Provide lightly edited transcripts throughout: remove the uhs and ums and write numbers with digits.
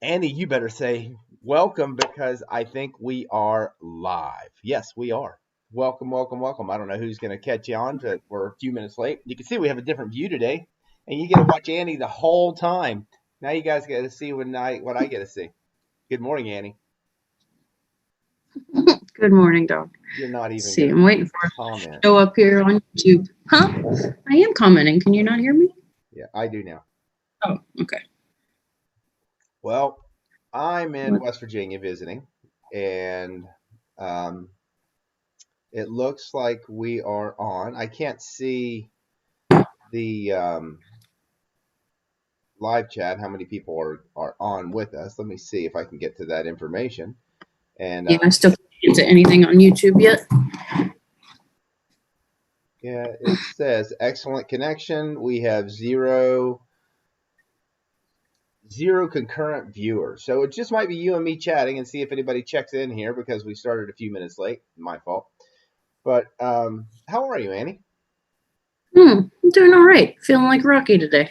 Andy, you better say welcome because I think we are live. Yes, we are. Welcome, welcome, welcome. I don't know who's going to catch you on, but we're a few minutes late. You can see we have a different view today, and you get to watch Andy the whole time. Now you guys get to see what I get to see. Good morning, Annie. Good morning, Doc. You're not even See, going I'm waiting for comment. it to show up here on YouTube. Huh? I am commenting. Can you not hear me? Yeah, I do now. Oh, okay. Well, I'm in West Virginia visiting, and it looks like we are on. I can't see the live chat, how many people are on with us. Let me see if I can get to that information. And yeah, I still can't get to anything on YouTube yet. Yeah, it says excellent connection. We have zero concurrent viewers. So it just might be you and me chatting and see if anybody checks in here because we started a few minutes late. My fault. But how are you, Annie? I'm doing all right. Feeling like Rocky today.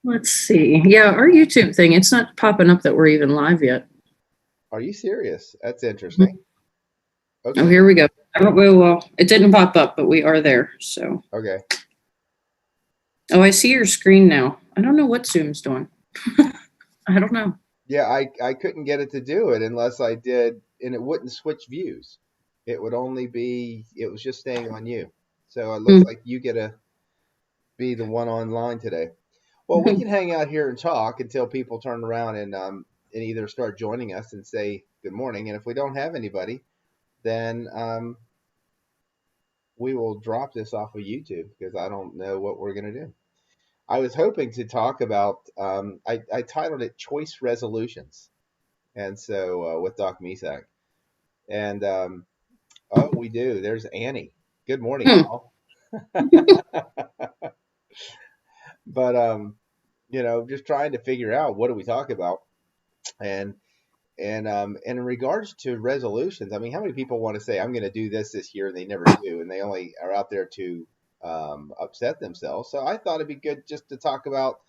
Let's see. Yeah, our YouTube thing, it's not popping up that we're even live yet. Are you serious? That's interesting. Okay. Oh, here we go. Well, it didn't pop up, but we are there. So. Okay. Oh, I see your screen now. I don't know what Zoom's doing. I don't know. Yeah, I couldn't get it to do it unless I did, and it wouldn't switch views. It would only be, it was just staying on you. So it looks like you get to be the one online today. Well, we can hang out here and talk until people turn around and either start joining us and say good morning. And if we don't have anybody, then we will drop this off of YouTube because I don't know what we're going to do. I was hoping to talk about, I titled it Choice Resolutions. And so with Doc Misak. And oh, we do. There's Annie. Good morning, all. But just trying to figure out what do we talk about, and in regards to resolutions, I mean, how many people want to say I'm going to do this year and they never do, and they only are out there to upset themselves. So I thought it'd be good just to talk about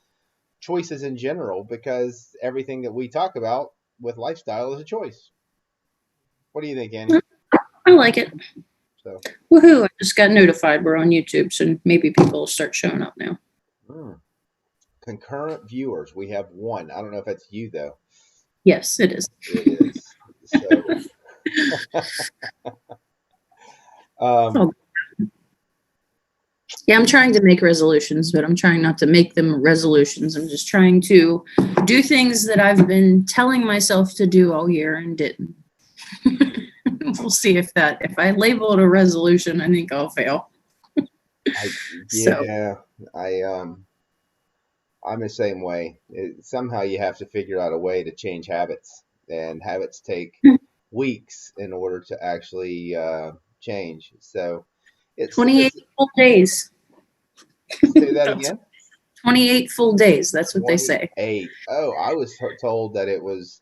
choices in general because everything that we talk about with lifestyle is a choice. What do you think, Annie? I like it. So. Woohoo! I just got notified we're on YouTube, so maybe people will start showing up now. Concurrent viewers. We have one. I don't know if that's you, though. Yes, it is. It is. So, yeah, I'm trying to make resolutions, but I'm trying not to make them resolutions. I'm just trying to do things that I've been telling myself to do all year and didn't. We'll see if I label it a resolution, I think I'll fail. I'm the same way. Somehow you have to figure out a way to change habits, and habits take weeks in order to actually change. So it's 28 full days. Say that again. 28 full days. That's what they say. 8. Oh, I was told that it was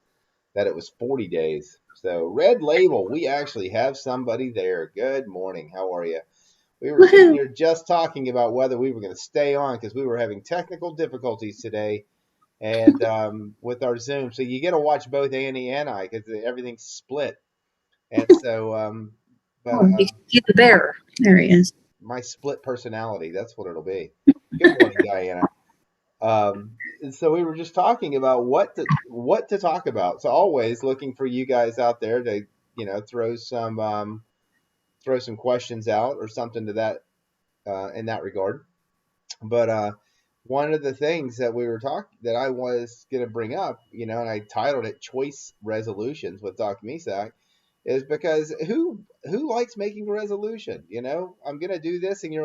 40 days. So Red Label, we actually have somebody there. Good morning. How are you? We were sitting here just talking about whether we were going to stay on because we were having technical difficulties today, and with our Zoom. So you get to watch both Annie and I because everything's split. And so, you can see the bear. There he is. My split personality. That's what it'll be. Good morning, Diana. And so we were just talking about what to talk about. So always looking for you guys out there to throw some questions out or something to that in that regard. But one of the things that we were that I was going to bring up, and I titled it "Choice Resolutions" with Doc Misak, is because who likes making a resolution? I'm going to do this, and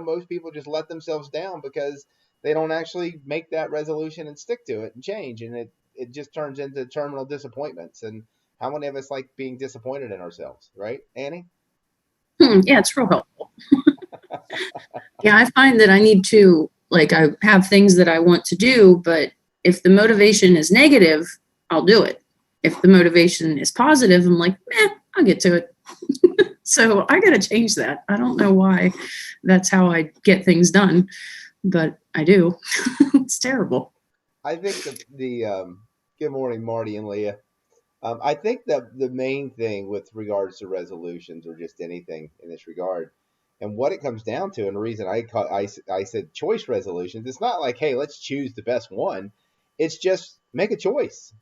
most people just let themselves down because they don't actually make that resolution and stick to it and change, and it just turns into terminal disappointments. And how many of us like being disappointed in ourselves, right, Annie? Yeah, it's real helpful. Yeah, I find that I need to, I have things that I want to do, but if the motivation is negative, I'll do it. If the motivation is positive, I'm like, I'll get to it. So I got to change that. I don't know why that's how I get things done, but I do. It's terrible. I think the good morning, Marty and Leah. I think that the main thing with regards to resolutions or just anything in this regard, and what it comes down to, and the reason I said choice resolutions, it's not like, hey, let's choose the best one. It's just make a choice.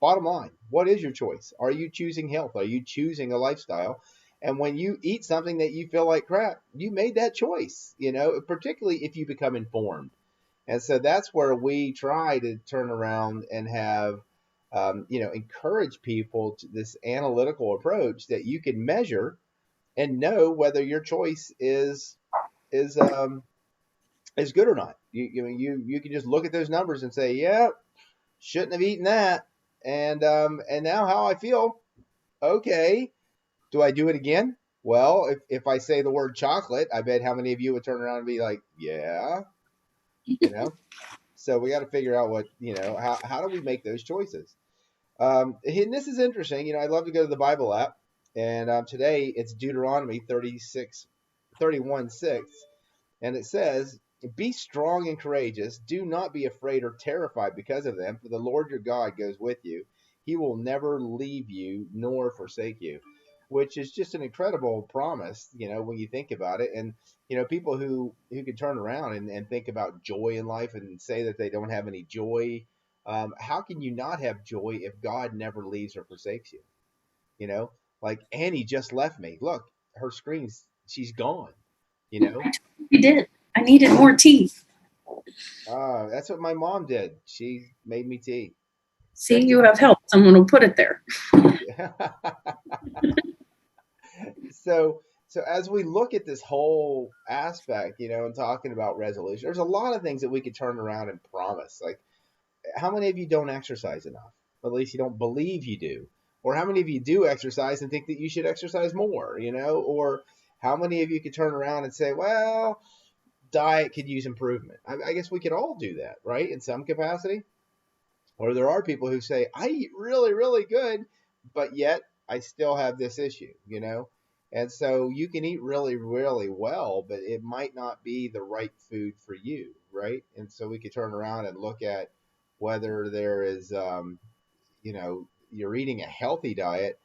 Bottom line, what is your choice? Are you choosing health? Are you choosing a lifestyle? And when you eat something that you feel like crap, you made that choice, particularly if you become informed. And so that's where we try to turn around and have, encourage people to this analytical approach that you can measure and know whether your choice is is good or not. You can just look at those numbers and say, yeah, shouldn't have eaten that, and now how I feel. Okay, do I do it again? Well, if I say the word chocolate, I bet how many of you would turn around and be like, yeah, you know. So we got to figure out what how do we make those choices? And this is interesting. I love to go to the Bible app, and today it's Deuteronomy 31:6, and it says, "Be strong and courageous. Do not be afraid or terrified because of them, for the Lord your God goes with you. He will never leave you nor forsake you." Which is just an incredible promise, when you think about it. And people who can turn around and think about joy in life and say that they don't have any joy. How can you not have joy if God never leaves or forsakes you? You know, like Annie just left me. Look, her screen's she's gone. You know, You did. I needed more teeth. That's what my mom did. She made me tea. See, Thank you you. have help. Someone will put it there. so so as we look at this whole aspect, and talking about resolution, there's a lot of things that we could turn around and promise. Like, how many of you don't exercise enough? Or at least you don't believe you do. Or how many of you do exercise and think that you should exercise more? Or how many of you could turn around and say, well, diet could use improvement? I guess we could all do that, right? In some capacity. Or there are people who say, I eat really, really good, but yet I still have this issue. And so you can eat really, really well, but it might not be the right food for you, right? And so we could turn around and look at whether there is, you're eating a healthy diet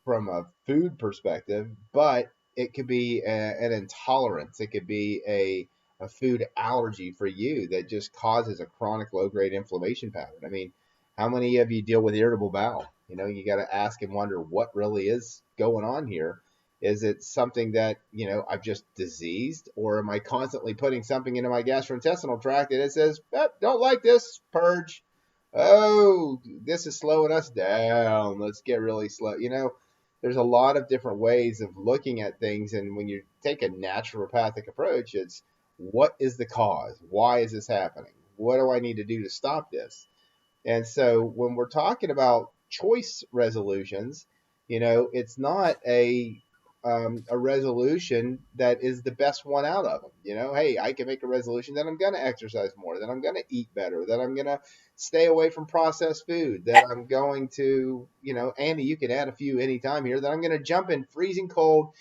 from a food perspective, but it could be an intolerance. It could be a food allergy for you that just causes a chronic low grade inflammation pattern. I mean, how many of you deal with irritable bowel? You got to ask and wonder what really is going on here. Is it something that, I've just diseased, or am I constantly putting something into my gastrointestinal tract that it says, don't like this, purge? Oh, this is slowing us down. Let's get really slow. There's a lot of different ways of looking at things. And when you take a naturopathic approach, it's what is the cause? Why is this happening? What do I need to do to stop this? And so when we're talking about choice resolutions, it's not a resolution that is the best one out of them. Hey, I can make a resolution that I'm going to exercise more, that I'm going to eat better, that I'm going to stay away from processed food, that I'm going to, Andy, you can add a few anytime here, that I'm going to jump in freezing cold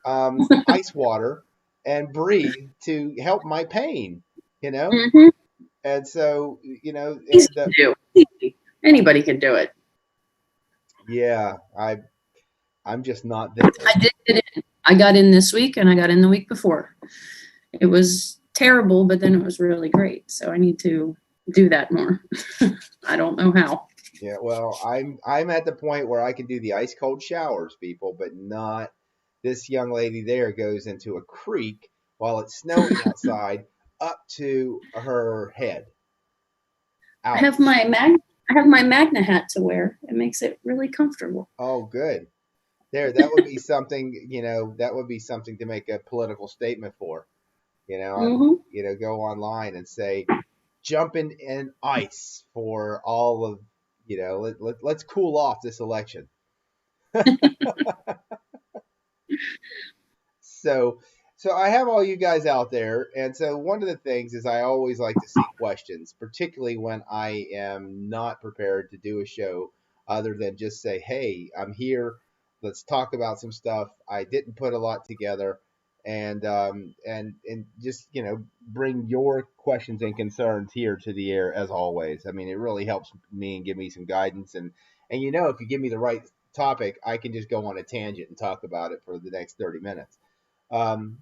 ice water and breathe to help my pain. You know, Mm-hmm. and so Easy to do. Easy. Anybody can do it. yeah, I'm just not there. I did get in. I got in this week and I got in the week before. It was terrible, but then it was really great. So I need to do that more. I don't know how. Yeah, well, I'm at the point where I can do the ice cold showers, people, but not this young lady there goes into a creek while it's snowing outside up to her head. I Ouch. have my mag I have my Magna hat to wear. It makes it really comfortable. Oh, good. There, that would be something, that would be something to make a political statement for. Mm-hmm. Go online and say, jumping in ice for all of, let's cool off this election. So, so I have all you guys out there, and so one of the things is I always like to see questions, particularly when I am not prepared to do a show other than just say, "Hey, I'm here. Let's talk about some stuff." I didn't put a lot together, and just bring your questions and concerns here to the air as always. I mean, it really helps me and give me some guidance, and if you give me the right topic, I can just go on a tangent and talk about it for the next 30 minutes. Um,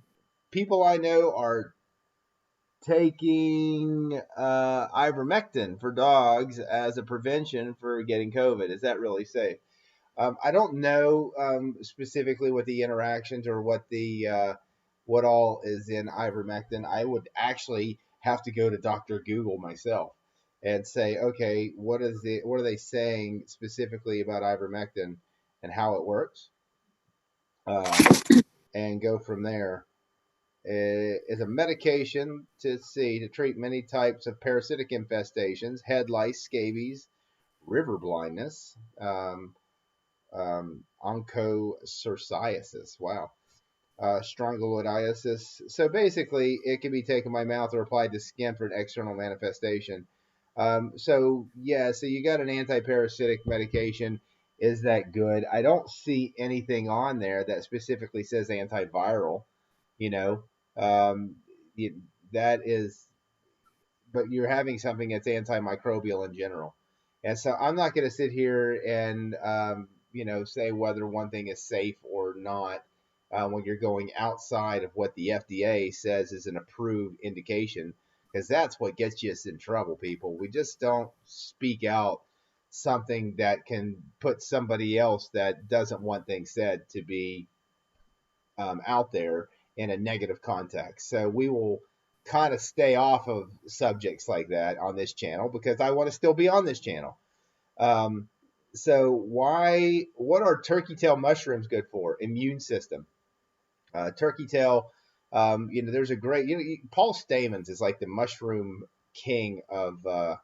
People I know are taking ivermectin for dogs as a prevention for getting COVID. Is that really safe? I don't know specifically what the interactions or what all is in ivermectin. I would actually have to go to Dr. Google myself and say, okay, what are they saying specifically about ivermectin and how it works, and go from there. Is a medication to treat many types of parasitic infestations, head lice, scabies, river blindness, onchocerciasis. Wow. Strongyloidiasis. So basically, it can be taken by mouth or applied to skin for an external manifestation. So you got an anti-parasitic medication. Is that good? I don't see anything on there that specifically says antiviral. You know, um, that is, but you're having something that's antimicrobial in general. And so I'm not going to sit here and say whether one thing is safe or not when you're going outside of what the FDA says is an approved indication, because that's what gets us in trouble, people. We just don't speak out something that can put somebody else that doesn't want things said to be out there in a negative context. So we will kind of stay off of subjects like that on this channel because I want to still be on this channel. Um, what are turkey tail mushrooms good for? Immune system. Turkey tail, there's a great, Paul Stamens is like the mushroom king of the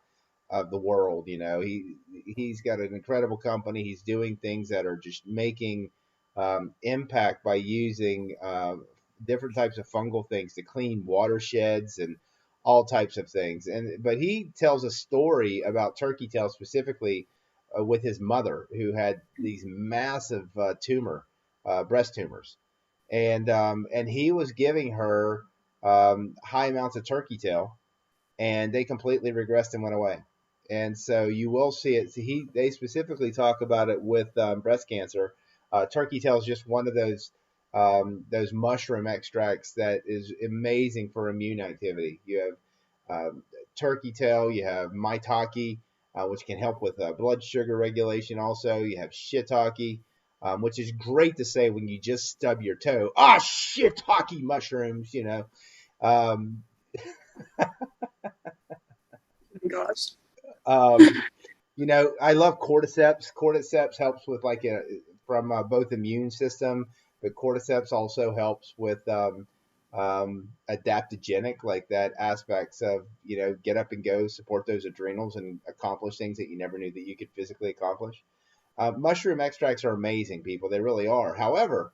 world. He's got an incredible company. He's doing things that are just making impact by using different types of fungal things to clean watersheds and all types of things. But he tells a story about turkey tail specifically with his mother who had these massive breast tumors, and he was giving her high amounts of turkey tail, and they completely regressed and went away. And so you will see it. So they specifically talk about it with breast cancer. Turkey tail is just one of those mushroom extracts that is amazing for immune activity. You have turkey tail, you have maitake, which can help with blood sugar regulation. Also, you have shiitake, which is great to say when you just stub your toe. Shiitake mushrooms, Um, Gosh. I love cordyceps. Cordyceps helps with from both immune system, but cordyceps also helps with adaptogenic, like that aspects of get up and go, support those adrenals, and accomplish things that you never knew that you could physically accomplish. Mushroom extracts are amazing, people. They really are. However,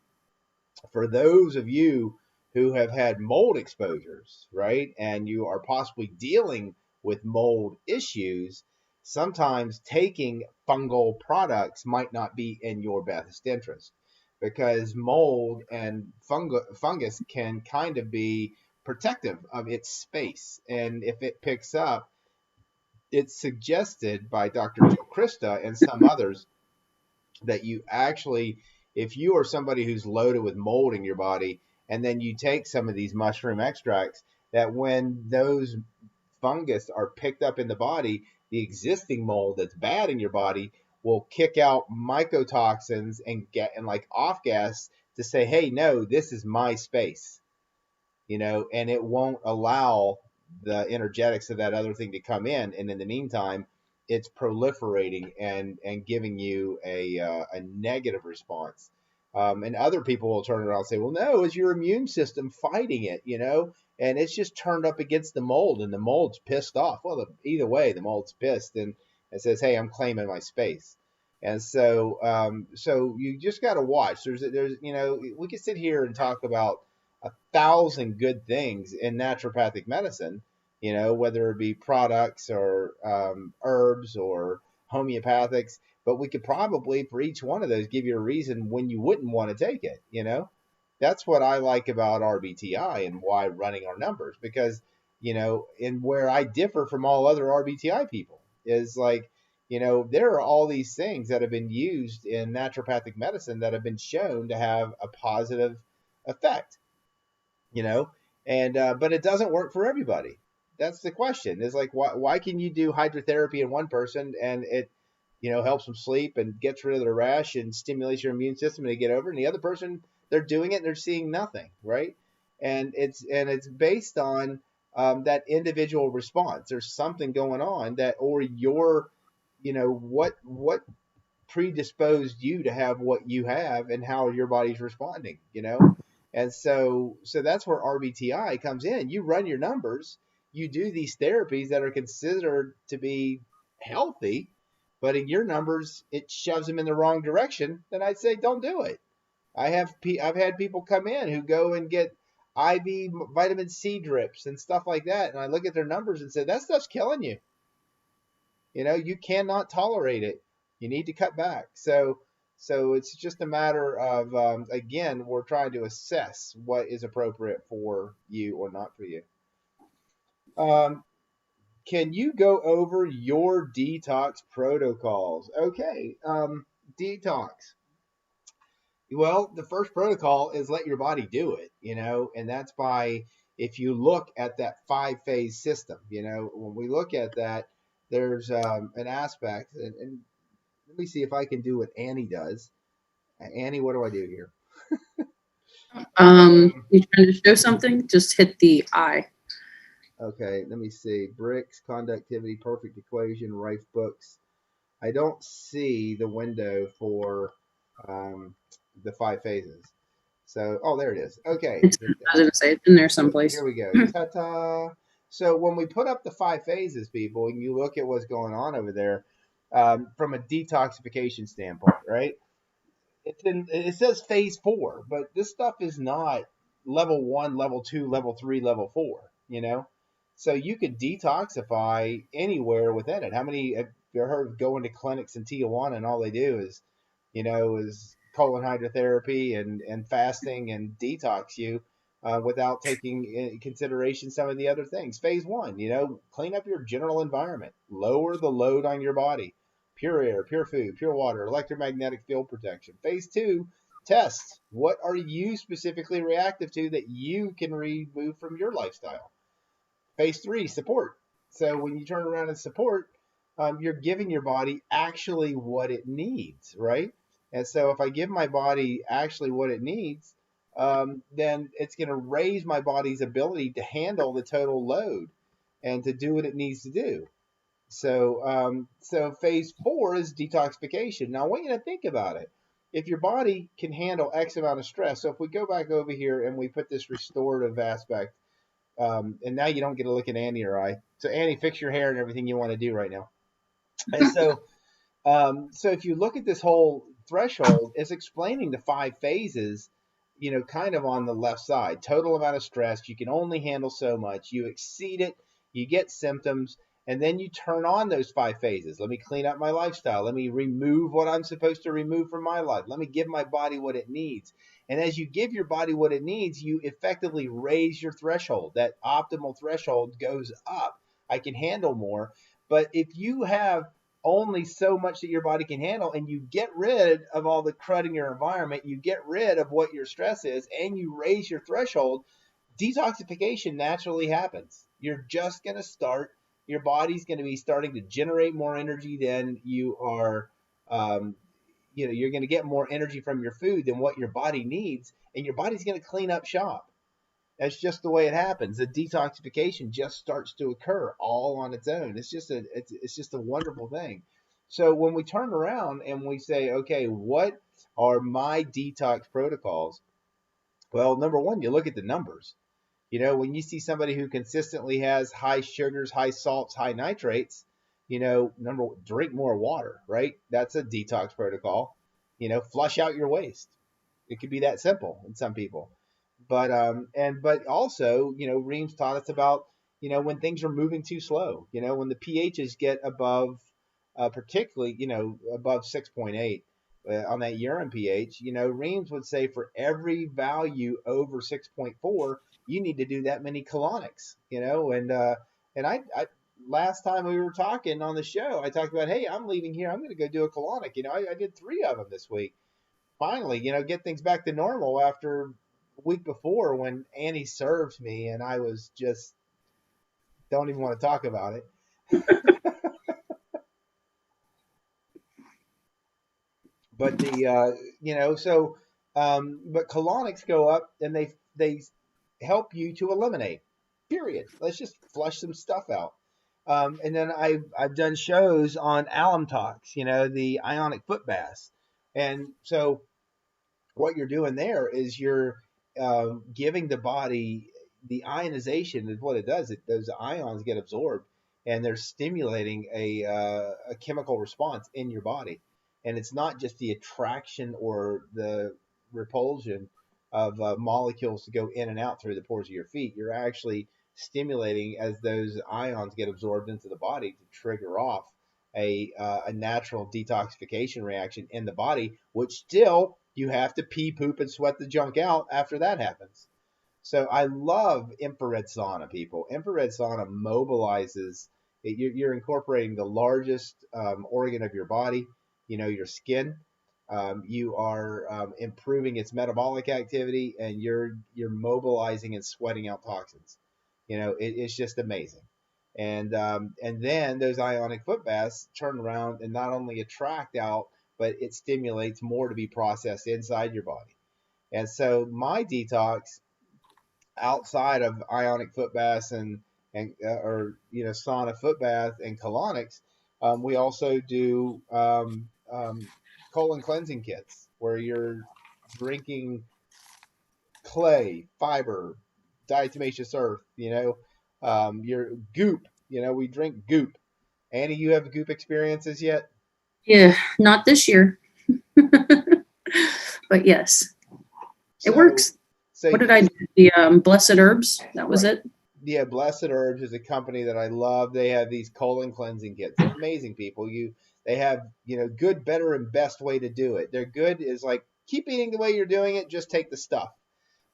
for those of you who have had mold exposures, right, and you are possibly dealing with mold issues, sometimes taking fungal products might not be in your best interest, because mold and fungus can kind of be protective of its space. And if it picks up, it's suggested by Dr. Joe Krista and some others that you actually, if you are somebody who's loaded with mold in your body, and then you take some of these mushroom extracts, that when those fungus are picked up in the body, the existing mold that's bad in your body will kick out mycotoxins and like off gas to say, hey, no, this is my space, and it won't allow the energetics of that other thing to come in. And in the meantime, it's proliferating and giving you a negative response. And other people will turn around and say, well, no, it's your immune system fighting it, and it's just turned up against the mold, and the mold's pissed off. Well, either way, the mold's pissed and it says, hey, I'm claiming my space. And so you just got to watch. There's we could sit here and talk about 1,000 good things in naturopathic medicine, whether it be products or herbs or homeopathics, but we could probably for each one of those give you a reason when you wouldn't want to take it. That's what I like about RBTI and why running our numbers, because, and where I differ from all other RBTI people is like, there are all these things that have been used in naturopathic medicine that have been shown to have a positive effect, you know, and but it doesn't work for everybody. That's the question. Is like, why can you do hydrotherapy in one person and it, helps them sleep and gets rid of the rash and stimulates your immune system to get over, and the other person, they're doing it and they're seeing nothing, right? And it's based on that individual response. There's something going on that, or your, what predisposed you to have what you have and how your body's responding. And so that's where RBTI comes in. You run your numbers, you do these therapies that are considered to be healthy, but in your numbers it shoves them in the wrong direction. Then I'd say don't do it. I've had people come in who go and get IV vitamin C drips and stuff like that, and I look at their numbers and say that stuff's killing you. You cannot tolerate it. You need to cut back. So it's just a matter of, again, we're trying to assess what is appropriate for you or not for you. Um, can you go over your detox protocols? Okay. Detox. Well, the first protocol is let your body do it, and that's by, if you look at that 5-phase system, when we look at that, there's an aspect, and let me see if I can do what Annie does. Annie, what do I do here? You trying to show something? Just hit the I. Okay, let me see. Bricks, conductivity, perfect equation, Rife books. I don't see the window for the 5 phases. So, oh, there it is. Okay. I was going to say it's in there someplace. Here we go. Ta-ta. So when we put up the 5 phases, people, and you look at what's going on over there, from a detoxification standpoint, right? It says phase 4, but this stuff is not level 1, level 2, level 3, level 4. So you could detoxify anywhere within it. How many have you heard of going to clinics in Tijuana and all they do is colon hydrotherapy and fasting and detox you, without taking in consideration some of the other things. Phase 1, clean up your general environment, lower the load on your body. Pure air, pure food, pure water, electromagnetic field protection. Phase 2, test. What are you specifically reactive to that you can remove from your lifestyle? Phase 3, support. So when you turn around and support, you're giving your body actually what it needs, right? And so if I give my body actually what it needs, then it's going to raise my body's ability to handle the total load and to do what it needs to do. So phase 4 is detoxification. Now I want you to think about it. If your body can handle X amount of stress, so if we go back over here and we put this restorative aspect, and now you don't get to look at Annie or I. So Annie, fix your hair and everything you want to do right now. And so if you look at this whole threshold, it's explaining the 5 phases, kind of on the left side. Total amount of stress, you can only handle so much. You exceed it, you get symptoms, and then you turn on those 5 phases. Let me clean up my lifestyle. Let me remove what I'm supposed to remove from my life. Let me give my body what it needs. And as you give your body what it needs, you effectively raise your threshold. That optimal threshold goes up. I can handle more. But if you have only so much that your body can handle, and you get rid of all the crud in your environment, you get rid of what your stress is, and you raise your threshold, detoxification naturally happens. You're just going to start, your body's going to be starting to generate more energy than you are, you're going to get more energy from your food than what your body needs, and your body's going to clean up shop. That's just the way it happens. The detoxification just starts to occur all on its own. It's just a wonderful thing. So when we turn around and we say, okay, what are my detox protocols? Well, number one, you look at the numbers. When you see somebody who consistently has high sugars, high salts, high nitrates, drink more water, right? That's a detox protocol. Flush out your waste. It could be that simple in some people. But also, Reams taught us about, when things are moving too slow, when the pHs get above, particularly, above 6.8, on that urine pH. Reams would say for every value over 6.4, you need to do that many colonics. And I last time we were talking on the show, I talked about, hey, I'm leaving here. I'm going to go do a colonic. I did 3 of them this week. Finally, get things back to normal after a week before when Annie served me, and I was just don't even want to talk about it. But but colonics go up and they help you to eliminate. Period. Let's just flush some stuff out. And then I've done shows on alum tox, the ionic foot baths, and so what you're doing there is you're giving the body the ionization is what it does. Those ions get absorbed and they're stimulating a chemical response in your body. And it's not just the attraction or the repulsion of molecules to go in and out through the pores of your feet. You're actually stimulating as those ions get absorbed into the body to trigger off a natural detoxification reaction in the body, which still you have to pee, poop, and sweat the junk out after that happens. So I love infrared sauna, people. Infrared sauna mobilizes. You're incorporating the largest organ of your body, your skin. You are improving its metabolic activity, and you're mobilizing and sweating out toxins. It's just amazing. And then those ionic foot baths turn around and not only attract out, but it stimulates more to be processed inside your body. And so my detox outside of ionic foot baths and or sauna foot bath and colonics, we also do colon cleansing kits where you're drinking clay, fiber, diatomaceous earth, your goop. We drink goop. Annie, you have goop experiences yet? Yeah, not this year. But yes, it works. So what did I do? The Blessed Herbs. That was right. it. Yeah, Blessed Herbs is a company that I love. They have these colon cleansing kits. They're amazing, people. They have good, better, and best way to do it. They're good is like keep eating the way you're doing it. Just take the stuff.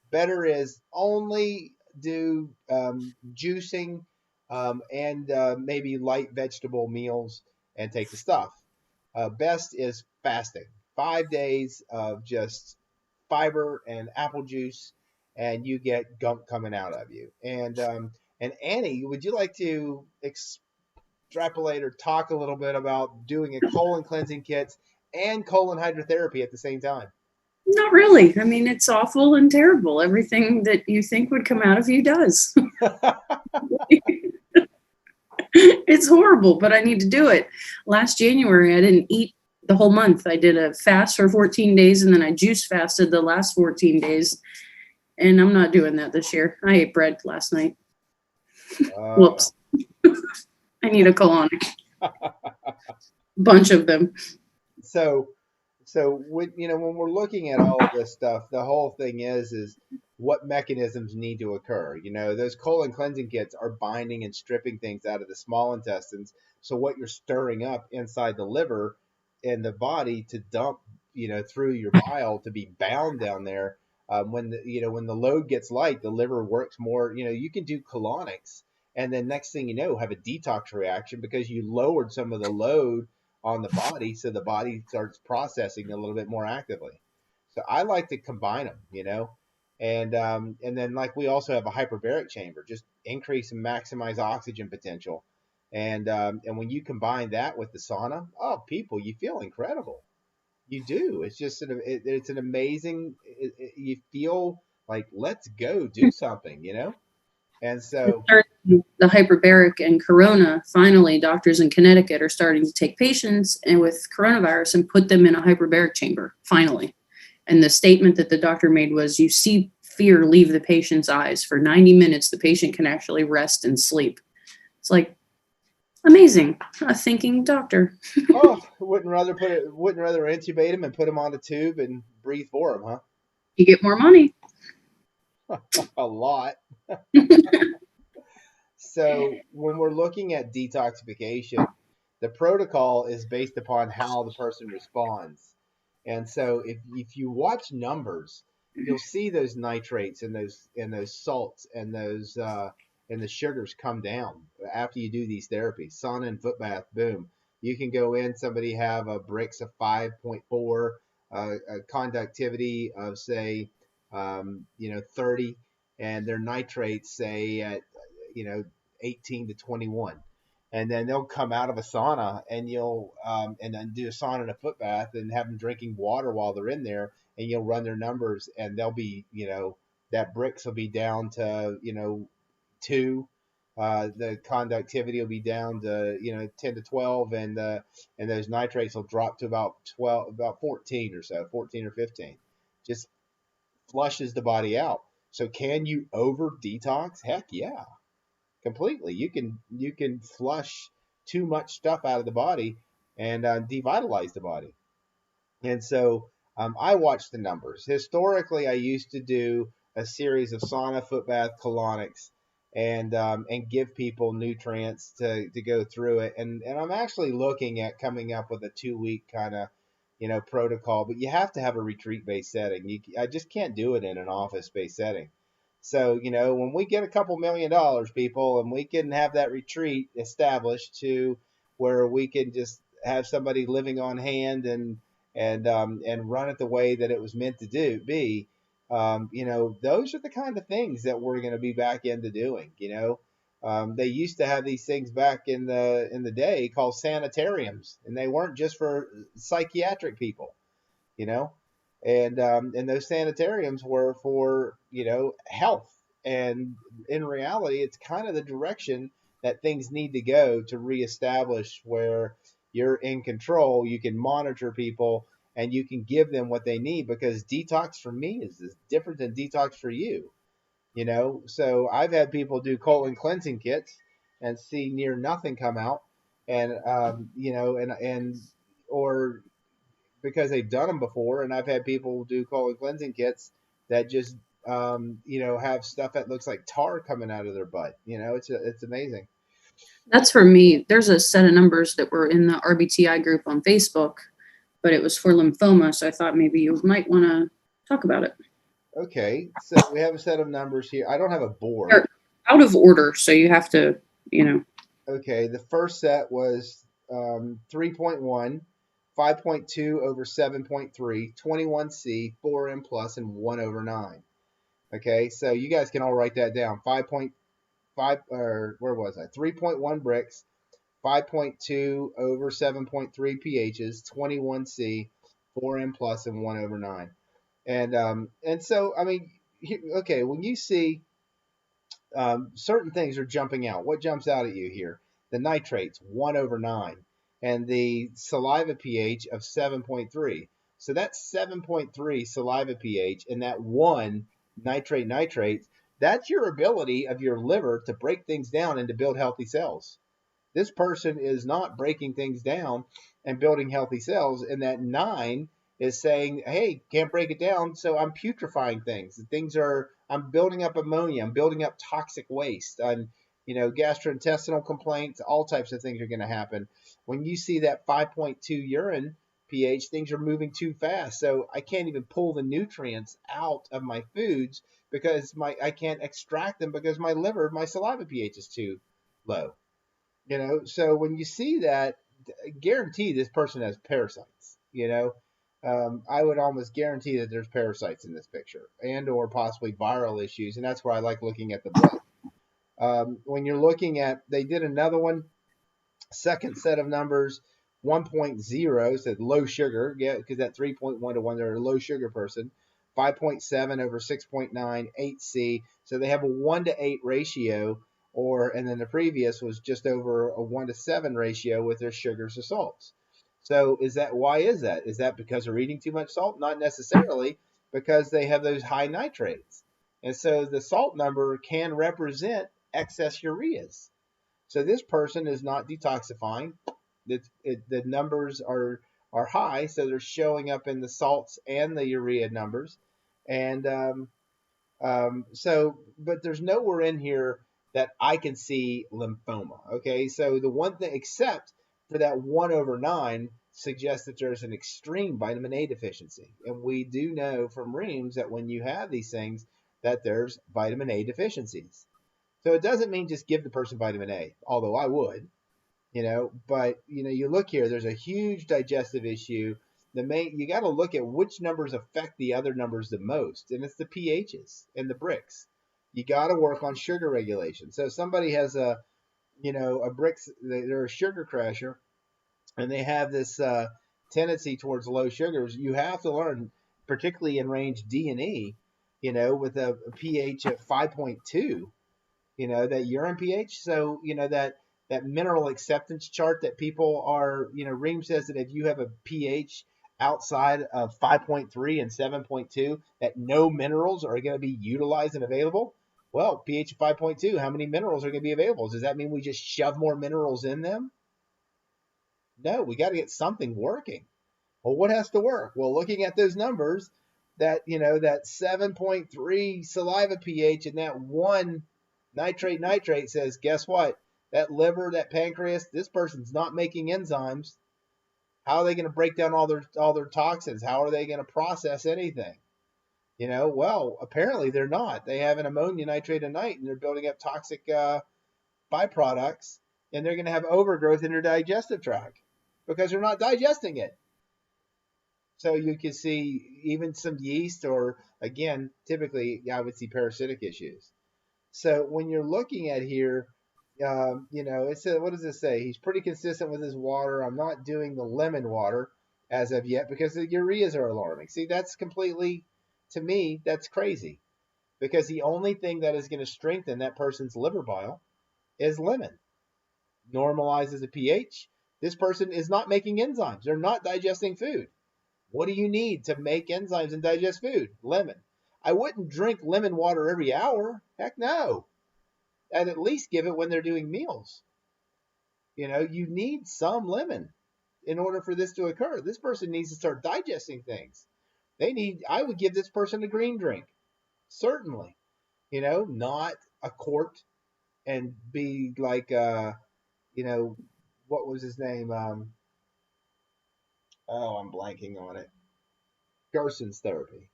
Better is only do juicing and maybe light vegetable meals and take the stuff. Best is fasting. 5 days of just fiber and apple juice, and you get gunk coming out of you. And Annie, would you like to extrapolate or talk a little bit about doing a colon cleansing kit and colon hydrotherapy at the same time? Not really. I mean, it's awful and terrible. Everything that you think would come out of you does. It's horrible, but I need to do it. Last January, I didn't eat the whole month. I did a fast for 14 days, and then I juice fasted the last 14 days. And I'm not doing that this year. I ate bread last night. Whoops. I need a colonic. Bunch of them. So when we're looking at all of this stuff, the whole thing is what mechanisms need to occur. Those colon cleansing kits are binding and stripping things out of the small intestines. So what you're stirring up inside the liver and the body to dump, through your bile to be bound down there. When the load gets light, the liver works more. You can do colonics, and then next thing you know, have a detox reaction because you lowered some of the load on the body, so the body starts processing a little bit more actively. So I like to combine them, and then like we also have a hyperbaric chamber, just increase and maximize oxygen potential, and when you combine that with the sauna, oh, people, you feel incredible. You do. It's just it's an amazing. You feel like let's go do something. And so the hyperbaric and corona, finally doctors in Connecticut are starting to take patients and with coronavirus and put them in a hyperbaric chamber, finally. And the statement that the doctor made was, you see fear leave the patient's eyes. For 90 minutes, the patient can actually rest and sleep. It's like amazing. A thinking doctor. Oh, wouldn't rather intubate him and put him on a tube and breathe for him, huh? You get more money. A lot. So when we're looking at detoxification, the protocol is based upon how the person responds. And so if you watch numbers, you'll see those nitrates and those salts and the sugars come down after you do these therapies. Sauna and foot bath, boom. You can go in. Somebody have a Brix of 5.4, a conductivity of say 30, and their nitrates say at 18 to 21, and then they'll come out of a sauna and you'll and then do a sauna and a foot bath and have them drinking water while they're in there, and you'll run their numbers and they'll be that Brix will be down to 2. The conductivity will be down to 10 to 12, and those nitrates will drop to about 14 or so, 14 or 15. Just flushes the body out. So can you over detox? Heck yeah, completely. You can flush too much stuff out of the body and devitalize the body. And so I watch the numbers. Historically, I used to do a series of sauna, foot bath, colonics, and give people nutrients to go through it. And I'm actually looking at coming up with a 2-week kind of protocol. But you have to have a retreat based setting. I just can't do it in an office based setting. So when we get a couple $1 million, people, and we can have that retreat established to where we can just have somebody living on hand and run it the way that it was meant to be. Those are the kind of things that we're going to be back into doing. They used to have these things back in the day called sanitariums, and they weren't just for psychiatric people, you know, and those sanitariums were for health. And in reality, it's kind of the direction that things need to go to reestablish where you're in control. You can monitor people and you can give them what they need, because detox for me is different than detox for you. So I've had people do colon cleansing kits and see near nothing come out, and and or because they've done them before. And I've had people do colon cleansing kits that just have stuff that looks like tar coming out of their butt. It's amazing. That's for me. There's a set of numbers that were in the RBTI group on Facebook, but it was for lymphoma. So I thought maybe you might want to talk about it. Okay, so we have a set of numbers here. I don't have a board. They're out of order, so you have to. Okay, the first set was 3.1, 5.2 over 7.3, 21C, 4M plus, and 1 over 9. Okay, so you guys can all write that down. 5.5, or where was I? 3.1 Brix, 5.2 over 7.3 pHs, 21C, 4M plus, and 1 over 9. And so, I mean, okay, when you see certain things are jumping out. What jumps out at you here? The nitrates, 1 over 9, and the saliva pH of 7.3. So that's 7.3 saliva pH, and that 1 nitrate, that's your ability of your liver to break things down and to build healthy cells. This person is not breaking things down and building healthy cells, and that 9 is saying, hey, can't break it down, so I'm putrefying things. I'm building up ammonia, I'm building up toxic waste, gastrointestinal complaints, all types of things are going to happen. When you see that 5.2 urine pH, things are moving too fast, so I can't even pull the nutrients out of my foods because I can't extract them because my saliva pH is too low. So when you see that, guarantee this person has parasites. I would almost guarantee that there's parasites in this picture, and or possibly viral issues, and that's where I like looking at the blood. When you're looking at, they did another one, second set of numbers, 1.0 said low sugar, yeah, because that 3.1 to 1, they're a low sugar person. 5.7 over 6.9, 8C. So they have a 1 to 8 ratio, and then the previous was just over a 1 to 7 ratio with their sugars to salts. So why is that? Is that because they're eating too much salt? Not necessarily, because they have those high nitrates. And so the salt number can represent excess ureas. So this person is not detoxifying. The numbers are high, so they're showing up in the salts and the urea numbers. And but there's nowhere in here that I can see lymphoma. Okay, so the one thing, except for that 1 over 9, suggests that there's an extreme vitamin A deficiency. And we do know from Reams that when you have these things, that there's vitamin A deficiencies. So it doesn't mean just give the person vitamin A, although I would, but you look here, there's a huge digestive issue. You got to look at which numbers affect the other numbers the most, and it's the pHs and the bricks. You got to work on sugar regulation. So if somebody has a bricks, they're a sugar crasher, and they have this tendency towards low sugars. You have to learn, particularly in range D and E, with a pH of 5.2, that urine pH. So, that mineral acceptance chart that people are, Ream says that if you have a pH outside of 5.3 and 7.2, that no minerals are going to be utilized and available. Well, pH of 5.2, how many minerals are going to be available? Does that mean we just shove more minerals in them? No, we got to get something working. Well, what has to work? Well, looking at those numbers, that 7.3 saliva pH and that 1 nitrate says, guess what? That liver, that pancreas, this person's not making enzymes. How are they going to break down all their toxins? How are they going to process anything? Well, apparently they're not. They have an ammonia nitrate of night, and they're building up toxic byproducts, and they're going to have overgrowth in their digestive tract because they're not digesting it. So you can see even some yeast, or again, typically I would see parasitic issues. So when you're looking at here, it said, what does it say? He's pretty consistent with his water. I'm not doing the lemon water as of yet because the ureas are alarming. See, that's completely, to me, that's crazy, because the only thing that is going to strengthen that person's liver bile is lemon. Normalizes the pH. This person is not making enzymes. They're not digesting food. What do you need to make enzymes and digest food? Lemon. I wouldn't drink lemon water every hour. Heck no. I'd at least give it when they're doing meals. You need some lemon in order for this to occur. This person needs to start digesting things. I would give this person a green drink. Certainly. Not a quart and be like, what was his name? I'm blanking on it. Gerson's therapy.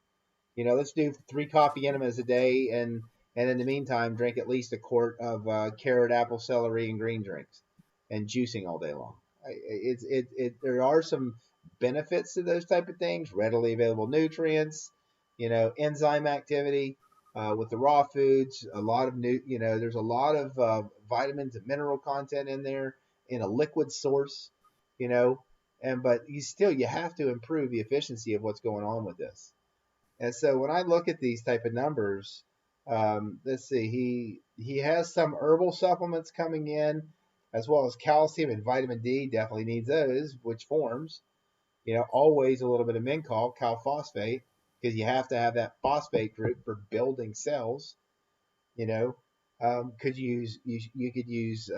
Let's do 3 coffee enemas a day, and in the meantime, drink at least a quart of carrot, apple, celery, and green drinks, and juicing all day long. There are some benefits to those type of things: readily available nutrients, enzyme activity with the raw foods. A lot of there's a lot of vitamins and mineral content in there in a liquid source, but you have to improve the efficiency of what's going on with this. And so when I look at these type of numbers, let's see, he has some herbal supplements coming in, as well as calcium and vitamin D. Definitely needs those. Which forms? Always a little bit of Mincol, cal phosphate, because you have to have that phosphate group for building cells. Could you could use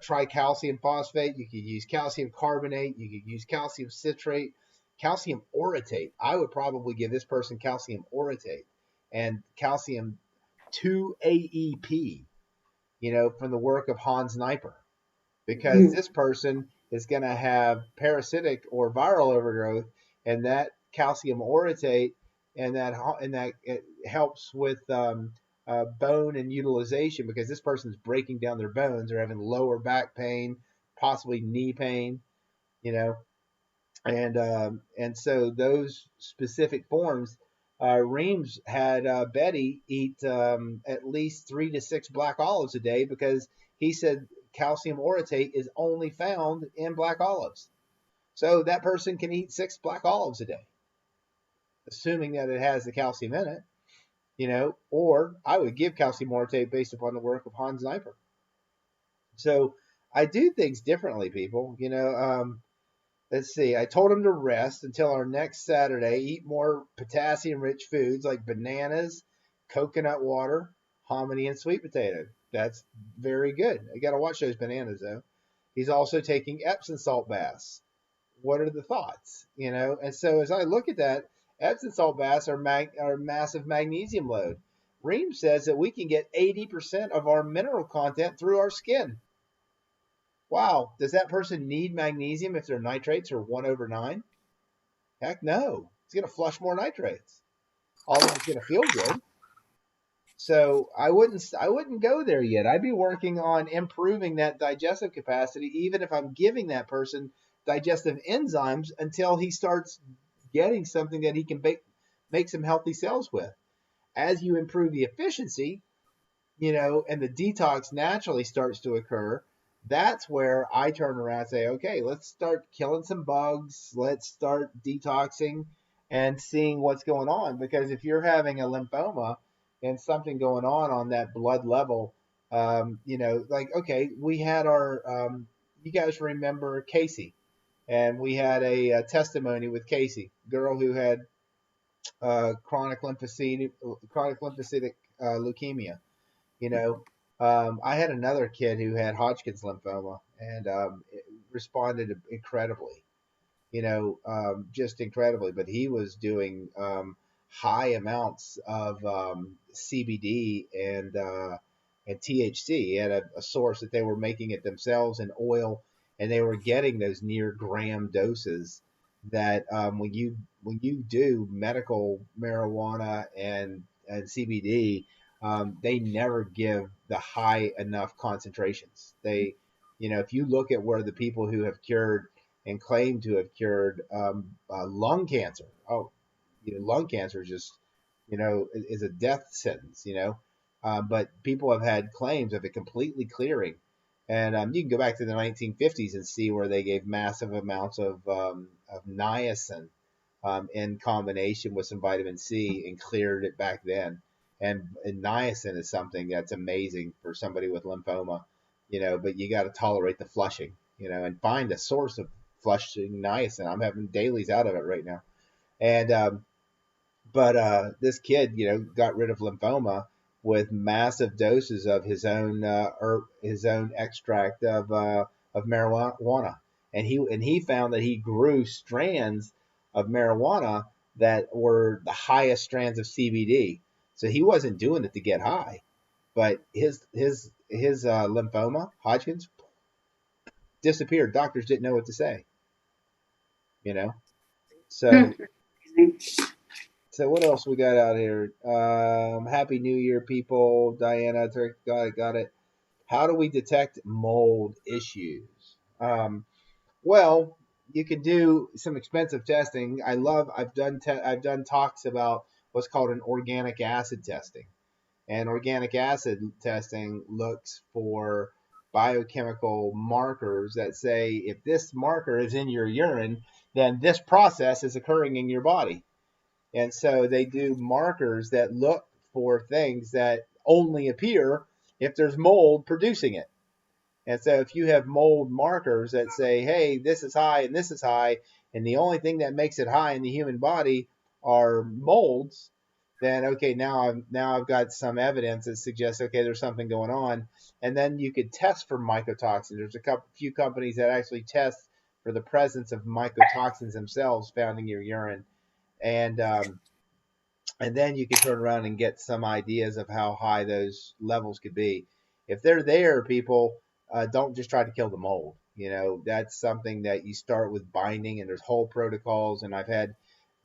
tricalcium phosphate. You could use calcium carbonate. You could use calcium citrate, calcium orotate. I would probably give this person calcium orotate and calcium 2-AEP, from the work of Hans Neiper, because this person is going to have parasitic or viral overgrowth, and that calcium orotate and that it helps with bone and utilization, because this person's breaking down their bones. They're having lower back pain, possibly knee pain, and so those specific forms. Reams had Betty eat at least 3 to 6 black olives a day, because he said calcium orotate is only found in black olives. So that person can eat 6 black olives a day, assuming that it has the calcium in it, or I would give calcium orotate based upon the work of Hans Neiper. So I do things differently, people. Let's see. I told him to rest until our next Saturday. Eat more potassium-rich foods like bananas, coconut water, hominy, and sweet potato. That's very good. I got to watch those bananas, though. He's also taking Epsom salt baths. What are the thoughts? And so as I look at that, Epsom salt baths are massive magnesium load. Ream says that we can get 80% of our mineral content through our skin. Wow, does that person need magnesium if their nitrates are 1/9? Heck no. It's going to flush more nitrates, although it's going to feel good. So I wouldn't go there yet. I'd be working on improving that digestive capacity, even if I'm giving that person digestive enzymes until he starts getting something that he can make some healthy cells with. As you improve the efficiency, and the detox naturally starts to occur, that's where I turn around and say, okay, let's start killing some bugs. Let's start detoxing and seeing what's going on. Because if you're having a lymphoma and something going on that blood level, like, okay, we had you guys remember Casey, and we had a testimony with Casey, girl who had chronic lymphocytic leukemia. You know, I had another kid who had Hodgkin's lymphoma and it responded incredibly, just incredibly. But he was doing high amounts of CBD and THC. He had a source that they were making it themselves in oil, and they were getting those near gram doses that when you do medical marijuana and CBD, they never give the high enough concentrations. If you look at where the people who have cured and claim to have cured lung cancer. Oh, lung cancer is just, is a death sentence. But people have had claims of it completely clearing. And you can go back to the 1950s and see where they gave massive amounts of niacin in combination with some vitamin C and cleared it back then. And niacin is something that's amazing for somebody with lymphoma, but you got to tolerate the flushing, and find a source of flushing niacin. I'm having dailies out of it right now. And but this kid, got rid of lymphoma with massive doses of his own extract of marijuana, and he found that he grew strands of marijuana that were the highest strands of CBD. So he wasn't doing it to get high, but his lymphoma, Hodgkin's, disappeared. Doctors didn't know what to say, you know. So So what else we got out here? Happy New Year, people. Diana, got it. How do we detect mold issues? Well, you can do some expensive testing. I've done talks about what's called an organic acid testing, and organic acid testing looks for biochemical markers that say if this marker is in your urine, then this process is occurring in your body. And so they do markers that look for things that only appear if there's mold producing it. And so if you have mold markers that say, hey, this is high and this is high, and the only thing that makes it high in the human body are molds, then okay, now I've got some evidence that suggests, okay, there's something going on. And then you could test for mycotoxins. There's few companies that actually test for the presence of mycotoxins themselves found in your urine. And then you can turn around and get some ideas of how high those levels could be. If they're there, people, don't just try to kill the mold. That's something that you start with binding, and there's whole protocols. And I've had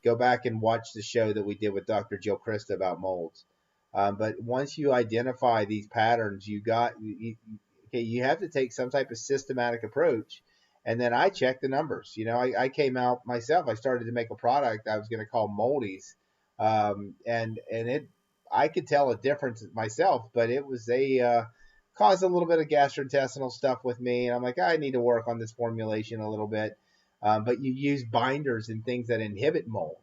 go back and watch the show that we did with Dr. Jill Christa about molds. But once you identify these patterns, you have to take some type of systematic approach. And then I check the numbers. I came out myself. I started to make a product I was going to call Moldies, and it I could tell a difference myself, but it was caused a little bit of gastrointestinal stuff with me, and I'm like, I need to work on this formulation a little bit. But you use binders and things that inhibit mold,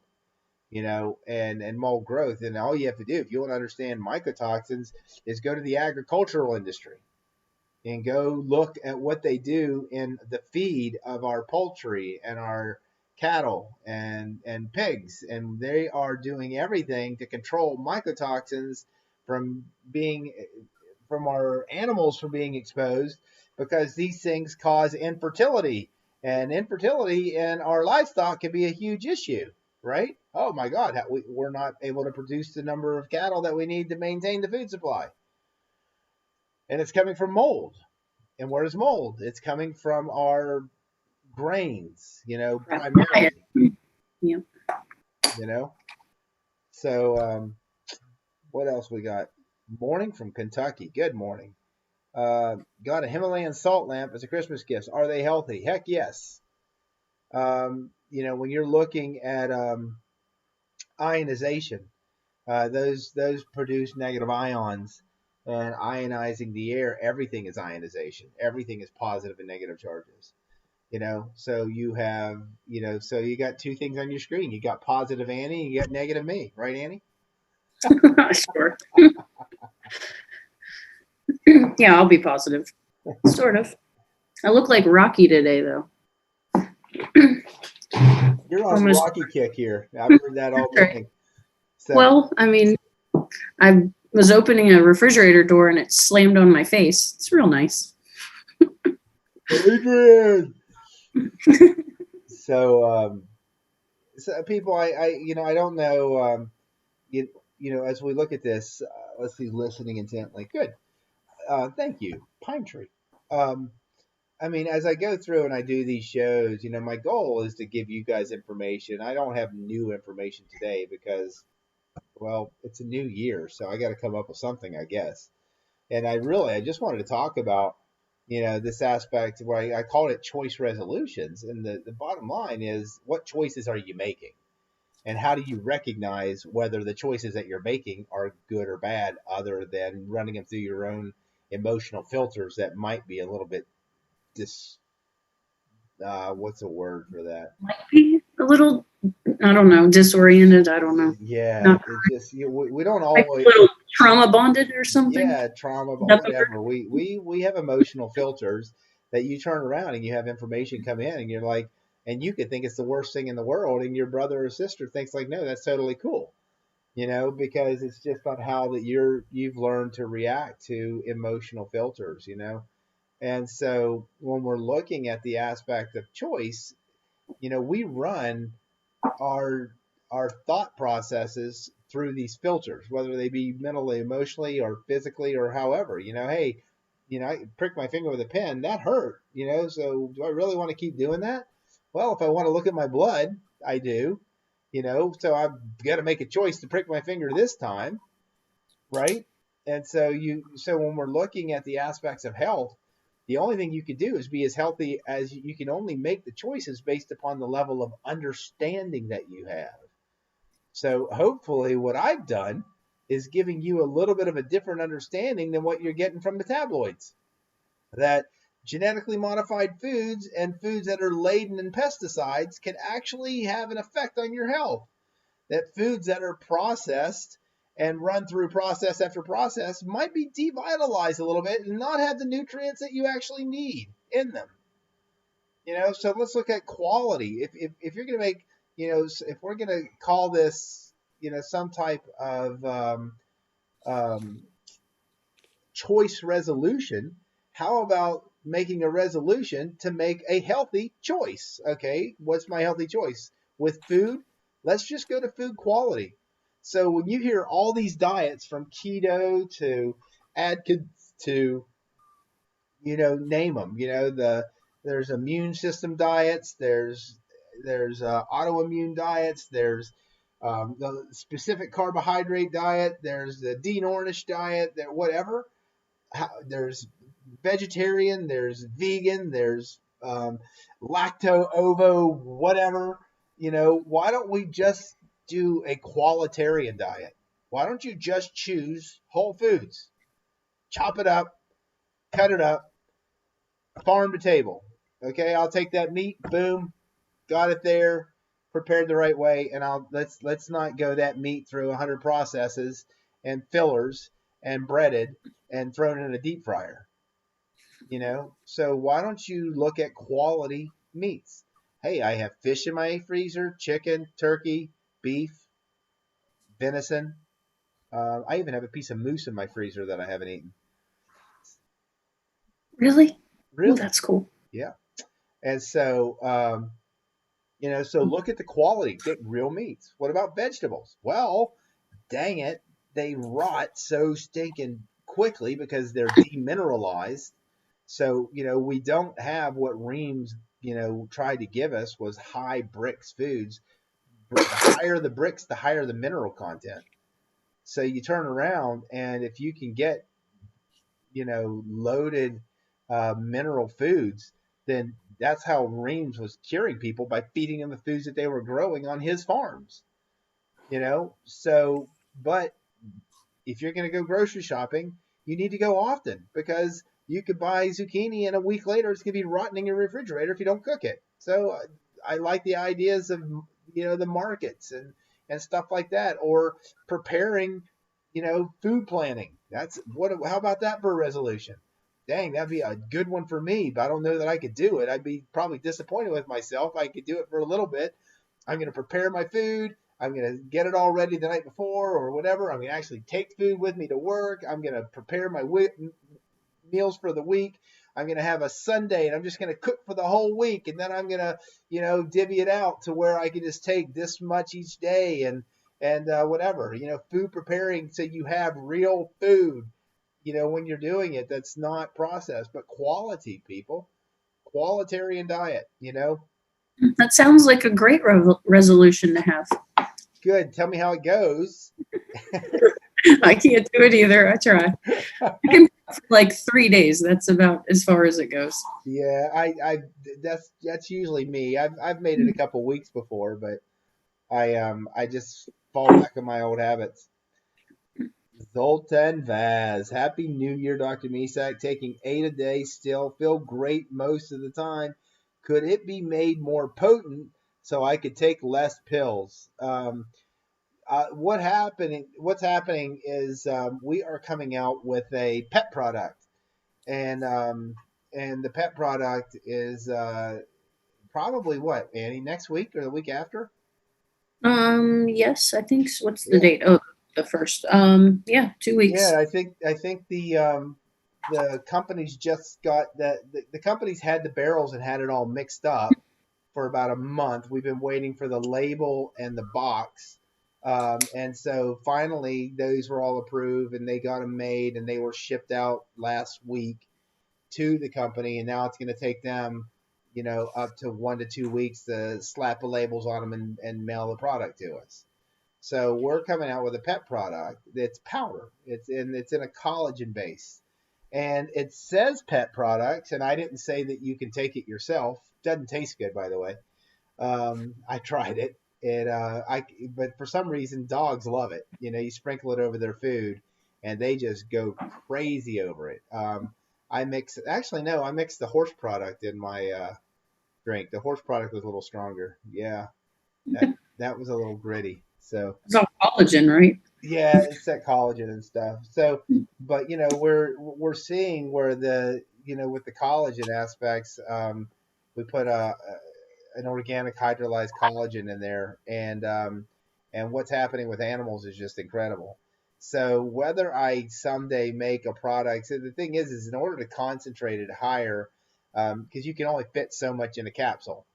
and mold growth, and all you have to do if you want to understand mycotoxins is go to the agricultural industry and go look at what they do in the feed of our poultry and our cattle and pigs. And they are doing everything to control mycotoxins from being from our animals from being exposed, because these things cause infertility. And infertility in our livestock can be a huge issue, right? Oh my God, we're not able to produce the number of cattle that we need to maintain the food supply. And it's coming from mold. And where is mold? It's coming from our grains, Diet. primarily, Yeah. you know. So what else we got? Morning from Kentucky. Good morning. Got a Himalayan salt lamp as a Christmas gift. Are they healthy? Heck yes. When you're looking at ionization, those produce negative ions, and ionizing the air, everything is ionization. Everything is positive and negative charges. So you have, so you got two things on your screen. You got positive Annie, and you got negative me, right, Annie? Sure. Yeah, I'll be positive. Sort of. I look like Rocky today, though. You're on a Almost. Rocky kick here. I've heard that all morning. So, Well, I mean, I was opening a refrigerator door and it slammed on my face. It's real nice. Adrian. So people, I don't know. As we look at this, let's see, listening intently. Good. Thank you, Pine Tree. I mean, as I go through and I do these shows, my goal is to give you guys information. I don't have new information today because, well, it's a new year, so I got to come up with something, I guess. And I just wanted to talk about, this aspect where I called it choice resolutions. And the bottom line is, what choices are you making? And how do you recognize whether the choices that you're making are good or bad, other than running them through your own emotional filters that might be a little bit what's the word for that? Might be a little, I don't know, disoriented. I don't know. Yeah, Not it just we don't like always. a little trauma bonded or something. Yeah, trauma, Is that the whatever. We have emotional filters that you turn around and you have information come in and you're like, and you could think it's the worst thing in the world, and your brother or sister thinks like, no, that's totally cool. Because it's just on how that you've learned to react to emotional filters. And so when we're looking at the aspect of choice, we run our thought processes through these filters, whether they be mentally, emotionally, or physically, or however. Hey, I pricked my finger with a pen, that hurt. So do I really want to keep doing that? Well, if I want to look at my blood, I do. So I've got to make a choice to prick my finger this time, right? And so when we're looking at the aspects of health, the only thing you can do is be as healthy as you can. Only make the choices based upon the level of understanding that you have. So hopefully what I've done is giving you a little bit of a different understanding than what you're getting from the tabloids. That genetically modified foods and foods that are laden in pesticides can actually have an effect on your health. That foods that are processed and run through process after process might be devitalized a little bit and not have the nutrients that you actually need in them. So let's look at quality. If you're going to make, if we're going to call this, some type of um, choice resolution, how about making a resolution to make a healthy choice? Okay, what's my healthy choice? With food, let's just go to food quality. So when you hear all these diets from keto to Atkins to, name them, there's immune system diets, there's autoimmune diets, there's the specific carbohydrate diet, there's the Dean Ornish diet, there whatever. There's vegetarian, there's vegan, there's lacto ovo whatever. Why don't we just do a qualitarian diet? Why don't you just choose whole foods, chop it up, cut it up, farm to table? Okay, I'll take that meat, boom, got it there, prepared the right way, and let's not go that meat through 100 processes and fillers and breaded and thrown in a deep fryer. So why don't you look at quality meats? Hey, I have fish in my freezer, chicken, turkey, beef, venison. I even have a piece of moose in my freezer that I haven't eaten. Really? Oh, Really? that's cool. Yeah. And so, so look at the quality. Get real meats. What about vegetables? Well, dang it, they rot so stinking quickly because they're demineralized. So, we don't have what Reams, tried to give us was high bricks foods. The higher the bricks, the higher the mineral content. So you turn around, and if you can get, loaded mineral foods, then that's how Reams was curing people, by feeding them the foods that they were growing on his farms. So, but if you're going to go grocery shopping, you need to go often, because you could buy zucchini and a week later it's going to be rotting in your refrigerator if you don't cook it. So I like the ideas of, the markets and stuff like that, or preparing, food planning. How about that for a resolution? Dang, that'd be a good one for me, but I don't know that I could do it. I'd be probably disappointed with myself. I could do it for a little bit. I'm going to prepare my food. I'm going to get it all ready the night before or whatever. I'm going to actually take food with me to work. I'm going to prepare my meals for the week. I'm going to have a Sunday, and I'm just going to cook for the whole week. And then I'm going to, divvy it out to where I can just take this much each day, and whatever, food preparing, so you have real food, when you're doing it, that's not processed, but quality, people. Qualitarian diet. That sounds like a great resolution to have. Good. Tell me how it goes. I can't do it either. I try. I can for like 3 days. That's about as far as it goes. Yeah, that's usually me. I've made it a couple weeks before, but I just fall back on my old habits. Zoltan Vaz, Happy New Year, Dr. Misak. Taking 8 a day still. Feel great most of the time. Could it be made more potent so I could take less pills? What's happening is, we are coming out with a pet product, and the pet product is, probably what, Annie, next week or the week after? Yes, I think what's the Yeah, date? Oh, the first. Yeah, 2 weeks. yeah. I think the companies just got that. The companies had the barrels and had it all mixed up for about a month. We've been waiting for the label and the box. And so finally, those were all approved, and they got them made, and they were shipped out last week to the company. And now it's going to take them, up to 1 to 2 weeks to slap the labels on them and mail the product to us. So we're coming out with a pet product that's powder. It's in a collagen base, and it says pet products. And I didn't say that you can take it yourself. Doesn't taste good, by the way. I tried it. But for some reason, dogs love it. You sprinkle it over their food, and they just go crazy over it. Actually, no, I mixed the horse product in my drink. The horse product was a little stronger. Yeah, that was a little gritty. So It's all collagen, right? yeah, it's that collagen and stuff. So, but we're seeing where with the collagen aspects, we put an organic hydrolyzed collagen in there, and what's happening with animals is just incredible. So whether I someday make a product, so the thing is in order to concentrate it higher, because you can only fit so much in a capsule,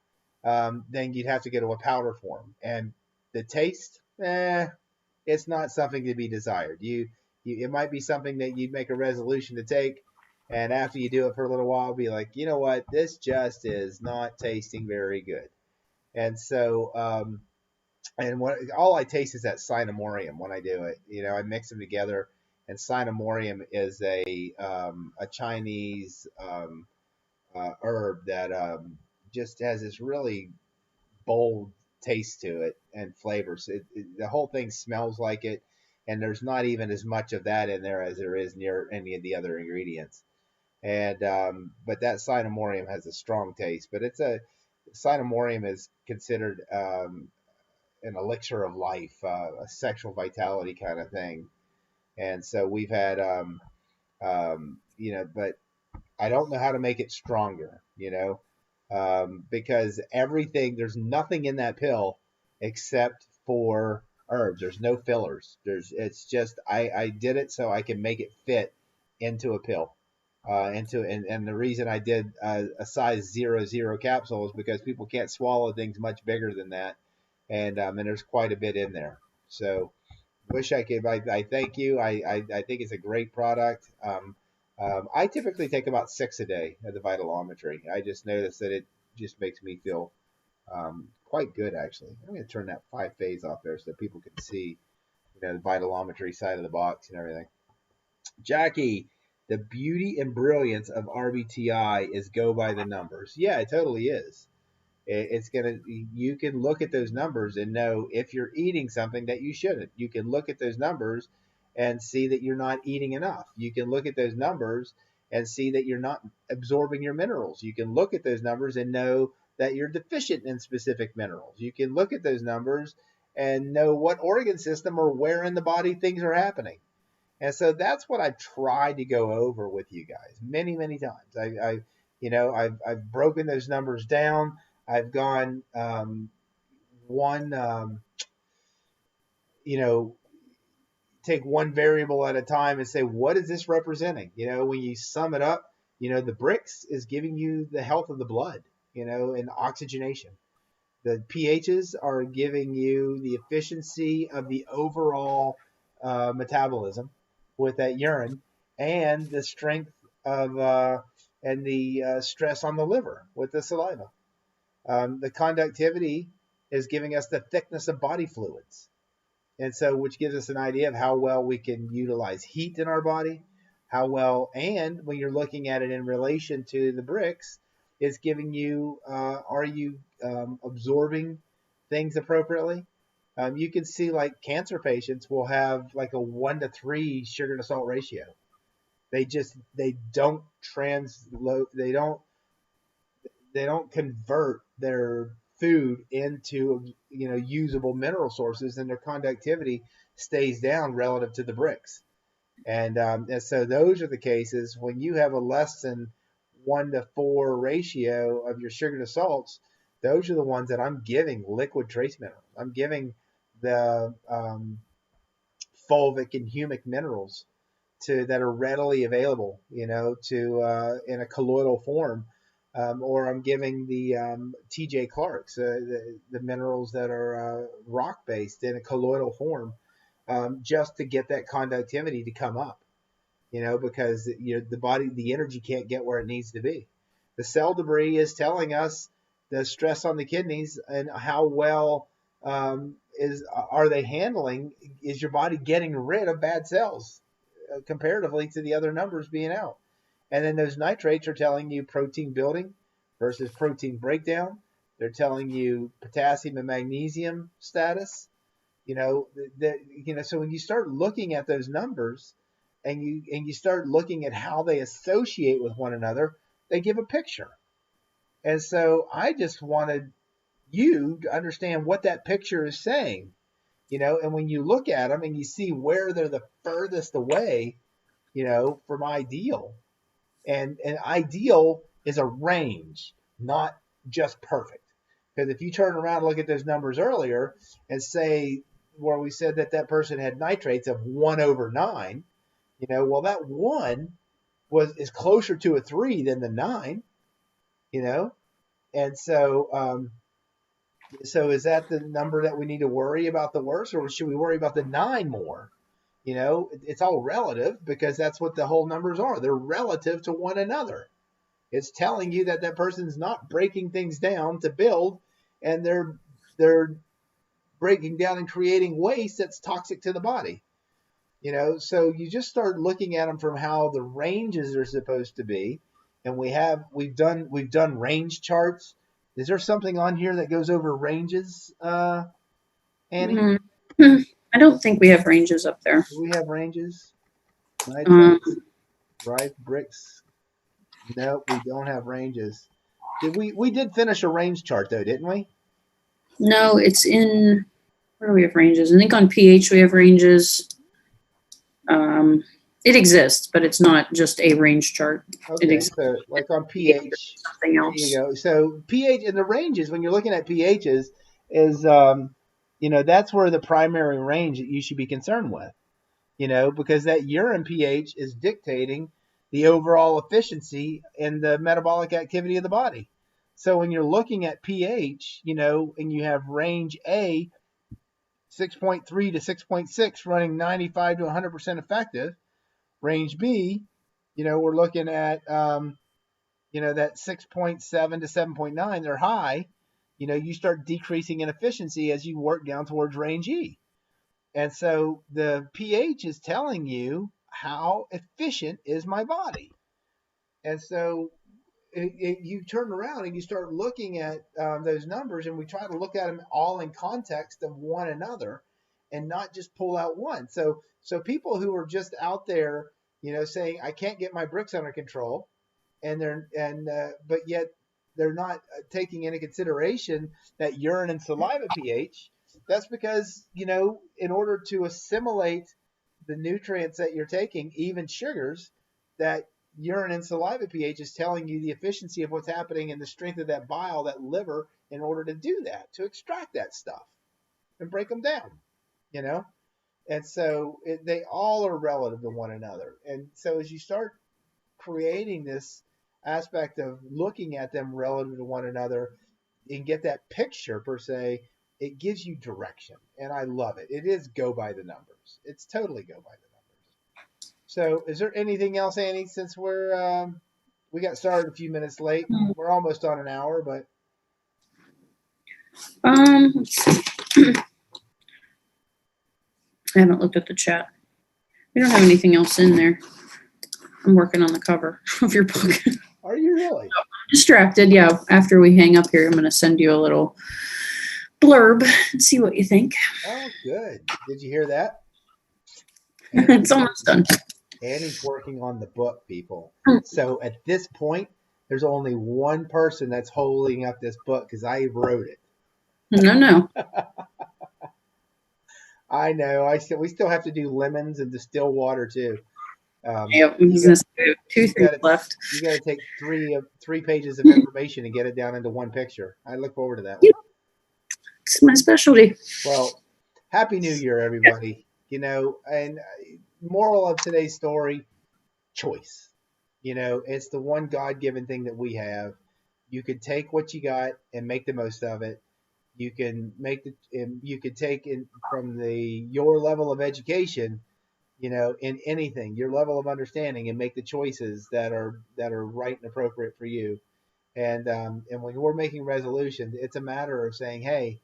then you'd have to go to a powder form, and the taste, it's not something to be desired. It might be something that you'd make a resolution to take, and after you do it for a little while, be like, you know what, this just is not tasting very good. And so, and what all I taste is that cinnamorium when I do it. I mix them together, and cinnamorium is a Chinese herb that just has this really bold taste to it and flavors. The whole thing smells like it, and there's not even as much of that in there as there is near any of the other ingredients. And but that cinnamorium has a strong taste. But cinnamorium is considered an elixir of life, a sexual vitality kind of thing. And so we've had, but I don't know how to make it stronger, because there's nothing in that pill except for herbs. There's no fillers. It's just, I did it so I can make it fit into a pill. And the reason I did a size 00 capsule is because people can't swallow things much bigger than that. And there's quite a bit in there. So wish I could, I thank you. I think it's a great product. I typically take about 6 a day at the vitalometry. I just noticed that it just makes me feel quite good, actually. I'm going to turn that 5 phase off there so people can see, the vitalometry side of the box and everything. Jackie, the beauty and brilliance of RBTI is go by the numbers. Yeah, it totally is. It's gonna. You can look at those numbers and know if you're eating something that you shouldn't. You can look at those numbers and see that you're not eating enough. You can look at those numbers and see that you're not absorbing your minerals. You can look at those numbers and know that you're deficient in specific minerals. You can look at those numbers and know what organ system or where in the body things are happening. And so that's what I've tried to go over with you guys many, many times. I've broken those numbers down. I've gone one, take one variable at a time and say, what is this representing? When you sum it up, the bricks is giving you the health of the blood, and oxygenation. The pHs are giving you the efficiency of the overall metabolism with that urine, and the strength of and the stress on the liver with the saliva. The conductivity is giving us the thickness of body fluids, and so which gives us an idea of how well we can utilize heat in our body, how well, and when you're looking at it in relation to the bricks, it's giving you are you absorbing things appropriately. You can see like cancer patients will have like a 1-to-3 sugar to salt ratio. They don't transload, they don't convert their food into usable mineral sources, and their conductivity stays down relative to the bricks. And so those are the cases when you have a less than 1-to-4 ratio of your sugar to salts. Those are the ones that I'm giving liquid trace minerals. I'm giving the fulvic and humic minerals that are readily available, to in a colloidal form, or I'm giving the TJ Clarks, the minerals that are rock based in a colloidal form, just to get that conductivity to come up, because the body, the energy can't get where it needs to be. The cell debris is telling us the stress on the kidneys and how well are they handling. Is your body getting rid of bad cells comparatively to the other numbers being out? And then those nitrates are telling you protein building versus protein breakdown. They're telling you potassium and magnesium status. So when you start looking at those numbers and you start looking at how they associate with one another, they give a picture. And so I just wanted you to understand what that picture is saying, and when you look at them and you see where they're the furthest away, from ideal. And ideal is a range, not just perfect. Because if you turn around and look at those numbers earlier and say where we said that person had nitrates of 1/9, well, that 1 is closer to a 3 than the 9, and so is that the number that we need to worry about the worst, or should we worry about the 9 more? It's all relative, because that's what the whole numbers are. They're relative to one another. It's telling you that person's not breaking things down to build, and they're breaking down and creating waste that's toxic to the body. So you just start looking at them from how the ranges are supposed to be, and we've done range charts. Is there something on here that goes over ranges, Annie? Mm-hmm. I don't think we have ranges up there. Do we have ranges? Nitrates, rice, bricks. No, we don't have ranges. We did finish a range chart though, didn't we? No, it's in, where do we have ranges? I think on pH we have ranges. It exists, but it's not just a range chart. Okay, it exists. So like on pH, Something else. There you go. So pH and the ranges, when you're looking at pHs, is that's where the primary range that you should be concerned with. Because that urine pH is dictating the overall efficiency and the metabolic activity of the body. So when you're looking at pH, and you have range A, 6.3 to 6.6, running 95 to 100% effective, range B, We're looking at, that 6.7 to 7.9, they're high. You start decreasing in efficiency as you work down towards range E. And so the pH is telling you how efficient is my body. And so you turn around and you start looking at those numbers, and we try to look at them all in context of one another and not just pull out one. So people who are just out there, saying I can't get my bricks under control, but yet they're not taking into consideration that urine and saliva pH. That's because, in order to assimilate the nutrients that you're taking, even sugars, that urine and saliva pH is telling you the efficiency of what's happening and the strength of that bile, that liver, in order to do that, to extract that stuff and break them down, you know? And so they all are relative to one another. And so as you start creating this aspect of looking at them relative to one another and get that picture per se, it gives you direction. And I love it. It is go by the numbers. It's totally go by the numbers. So is there anything else, Annie, since we got started a few minutes late? We're almost on an hour, but let's see. I haven't looked at the chat. We don't have anything else in there. I'm working on the cover of your book. Are you really? I'm distracted. Yeah. After we hang up here, I'm going to send you a little blurb and see what you think. Oh, good. Did you hear that? It's almost done. Annie's working on the book, people. So at this point, there's only one person that's holding up this book because I wrote it. No. I know. We still have to do lemons and distill water too. Yep, two things left. You got to take three pages of information and get it down into one picture. I look forward to that one. It's my specialty. Well, Happy New Year, everybody. And moral of today's story, choice. It's the one God-given thing that we have. You can take what you got and make the most of it. You can take in from your level of education, in anything, your level of understanding, and make the choices that are right and appropriate for you. And when we're making resolutions, it's a matter of saying, hey,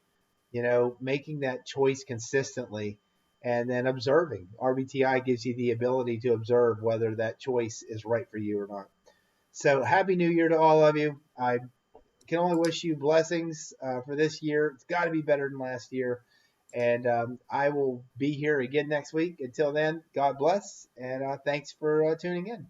making that choice consistently and then observing. RBTI gives you the ability to observe whether that choice is right for you or not. So Happy New Year to all of you. I can only wish you blessings for this year. It's got to be better than last year. And I will be here again next week. Until then, God bless. And thanks for tuning in.